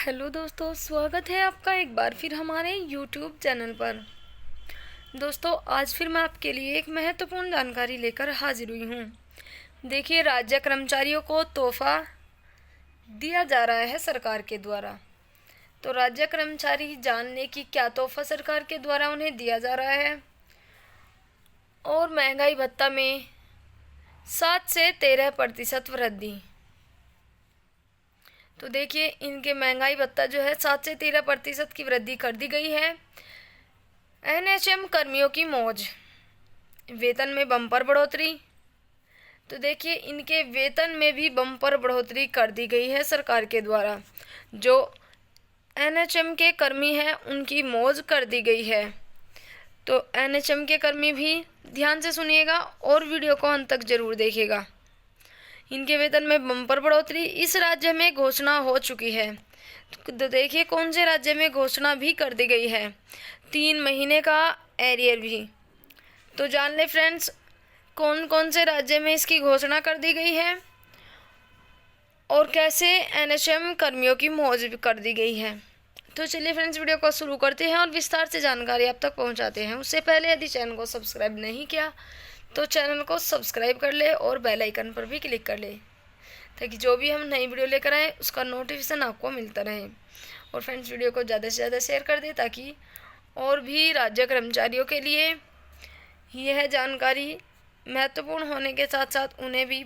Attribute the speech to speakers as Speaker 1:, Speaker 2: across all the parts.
Speaker 1: Hello दोस्तों, स्वागत है आपका एक बार फिर हमारे यूट्यूब चैनल पर। दोस्तों, आज फिर मैं आपके लिए एक महत्वपूर्ण जानकारी लेकर हाजिर हुई हूँ। देखिए, राज्य कर्मचारियों को तोहफा दिया जा रहा है सरकार के द्वारा। तो राज्य कर्मचारी जान लें कि क्या तोहफा सरकार के द्वारा उन्हें दिया जा रहा है। और महंगाई भत्ता में 7 से 13% वृद्धि। तो देखिए, इनके महंगाई भत्ता जो है 7 से 13% की वृद्धि कर दी गई है। एनएचएम कर्मियों की मौज, वेतन में बम्पर बढ़ोतरी। तो देखिए, इनके वेतन में भी बम्पर बढ़ोतरी कर दी गई है सरकार के द्वारा। जो एनएचएम के कर्मी हैं उनकी मौज कर दी गई है। तो एनएचएम के कर्मी भी ध्यान से सुनिएगा और वीडियो को अंत तक जरूर देखिएगा। इनके वेतन में बम्पर बढ़ोतरी इस राज्य में घोषणा हो चुकी है। तो देखिए, कौन से राज्य में घोषणा भी कर दी गई है। 3 महीने का एरियर भी। तो जान ले फ्रेंड्स, कौन कौन से राज्य में इसकी घोषणा कर दी गई है और कैसे एनएचएम कर्मियों की मौज कर दी गई है। तो चलिए फ्रेंड्स, वीडियो को शुरू करते हैं और विस्तार से जानकारी आप तक पहुंचाते हैं। उससे पहले यदि चैनल को सब्सक्राइब नहीं किया तो चैनल को सब्सक्राइब कर ले और बेल आइकन पर भी क्लिक कर ले, ताकि जो भी हम नई वीडियो लेकर आए उसका नोटिफिकेशन आपको मिलता रहे। और फ्रेंड्स, वीडियो को ज़्यादा से ज़्यादा शेयर कर दे ताकि और भी राज्य कर्मचारियों के लिए यह जानकारी महत्वपूर्ण होने के साथ साथ उन्हें भी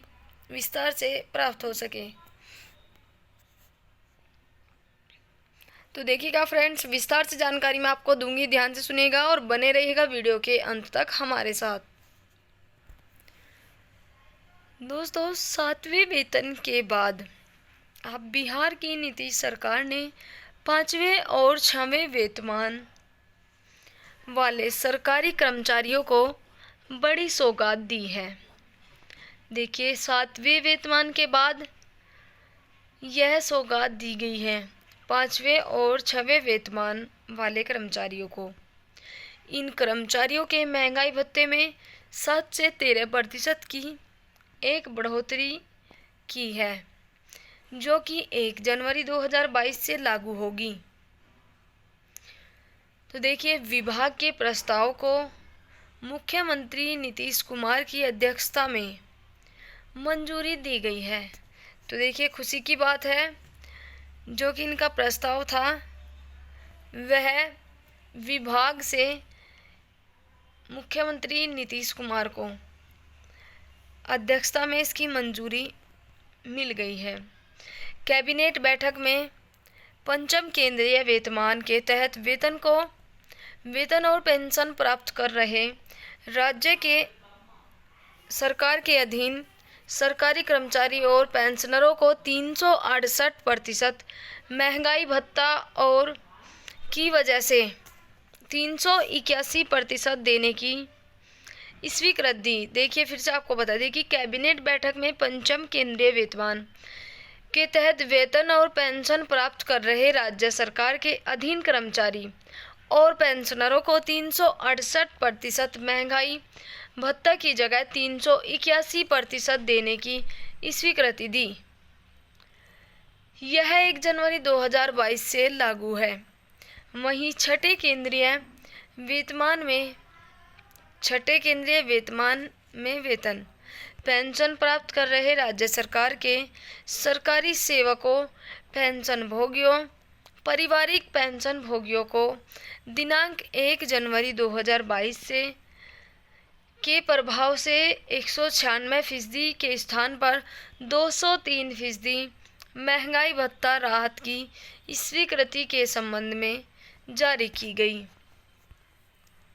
Speaker 1: विस्तार से प्राप्त हो सके। तो देखिएगा फ्रेंड्स, विस्तार से जानकारी मैं आपको दूंगी, ध्यान से सुनिएगा और बने रहिएगा वीडियो के अंत तक हमारे साथ। दोस्तों, 7वें वेतन के बाद अब बिहार की नीतीश सरकार ने 5वें और 6वें वेतनमान वाले सरकारी कर्मचारियों को बड़ी सौगात दी है। देखिए, 7वें वेतनमान के बाद यह सौगात दी गई है 5वें और 6वें वेतनमान वाले कर्मचारियों को। इन कर्मचारियों के महंगाई भत्ते में 7 से 13% की एक बढ़ोतरी की है, जो कि 1 जनवरी 2022 से लागू होगी। तो देखिए, विभाग के प्रस्ताव को मुख्यमंत्री नीतीश कुमार की अध्यक्षता में मंजूरी दी गई है। तो देखिए, खुशी की बात है, जो कि इनका प्रस्ताव था वह विभाग से मुख्यमंत्री नीतीश कुमार को अध्यक्षता में इसकी मंजूरी मिल गई है। कैबिनेट बैठक में 5म केंद्रीय वेतनमान के तहत वेतन और पेंशन प्राप्त कर रहे राज्य के सरकार के अधीन सरकारी कर्मचारी और पेंशनरों को 368% महंगाई भत्ता और की वजह से 381% देने की स्वीकृति दी। देखिए, फिर से आपको बता दें कि कैबिनेट बैठक में 5म केंद्रीय वेतनमान के तहत वेतन और पेंशन प्राप्त कर रहे राज्य सरकार के अधीन कर्मचारी और पेंशनरों को 368% महंगाई भत्ता की जगह 381% देने की स्वीकृति दी। यह 1 जनवरी 2022 से लागू है। वहीं छठे केंद्रीय वेतनमान में वेतन पेंशन प्राप्त कर रहे राज्य सरकार के सरकारी सेवकों, पेंशन भोगियों, पारिवारिक पेंशन भोगियों को दिनांक 1 जनवरी 2022 से के प्रभाव से 196% के स्थान पर 203% महंगाई भत्ता राहत की स्वीकृति के संबंध में जारी की गई।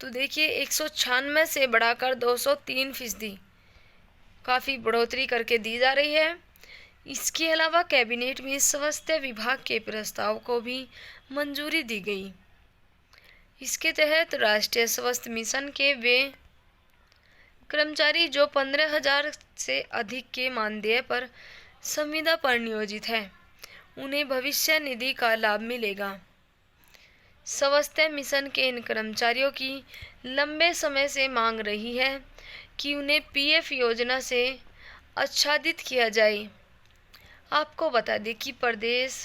Speaker 1: तो देखिए, 196 से बढ़ाकर 203% काफ़ी बढ़ोतरी करके दी जा रही है। इसके अलावा कैबिनेट में स्वास्थ्य विभाग के प्रस्ताव को भी मंजूरी दी गई। इसके तहत राष्ट्रीय स्वास्थ्य मिशन के वे कर्मचारी जो 15,000 से अधिक के मानदेय पर संविदा पर नियोजित है, उन्हें भविष्य निधि का लाभ मिलेगा। स्वास्थ्य मिशन के इन कर्मचारियों की लंबे समय से मांग रही है कि उन्हें पीएफ योजना से आच्छादित किया जाए। आपको बता दें कि प्रदेश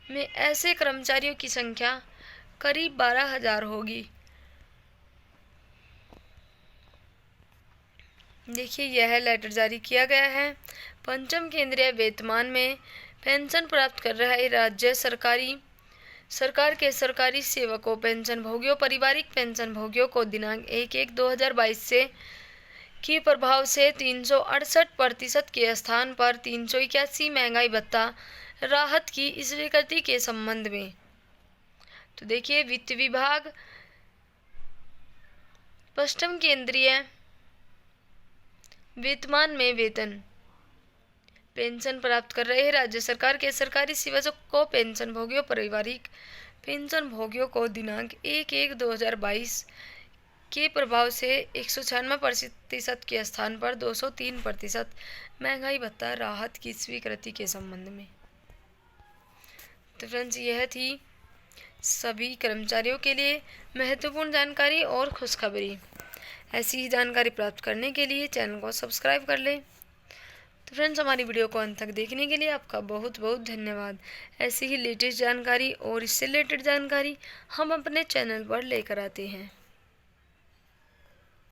Speaker 1: में ऐसे कर्मचारियों की संख्या करीब 12,000 होगी। देखिए, यह लेटर जारी किया गया है। पंचम केंद्रीय वेतनमान में पेंशन प्राप्त कर रहे राज्य सरकार के सरकारी सेवकों, पेंशन भोगियों, पारिवारिक पेंशन भोगियों को दिनांक 1/1/2022 से के प्रभाव से 368% के स्थान पर 381 महंगाई भत्ता राहत की स्वीकृति के संबंध में। तो देखिए, वित्त विभाग पंचम केंद्रीय वेतनमान में वेतन पेंशन प्राप्त कर रहे राज्य सरकार के सरकारी सेवकों को, पेंशन भोगियों, पारिवारिक पेंशन भोगियों को दिनांक 1/1/2022 के प्रभाव से 196% के स्थान पर 203% महंगाई भत्ता राहत की स्वीकृति के संबंध में। तो फ्रेंड्स, यह थी सभी कर्मचारियों के लिए महत्वपूर्ण जानकारी और खुशखबरी। ऐसी ही जानकारी प्राप्त करने के लिए चैनल को सब्सक्राइब कर लें। तो फ्रेंड्स, हमारी वीडियो को अंत तक देखने के लिए आपका बहुत बहुत धन्यवाद। ऐसी ही लेटेस्ट जानकारी और इससे रिलेटेड जानकारी हम अपने चैनल पर लेकर आते हैं।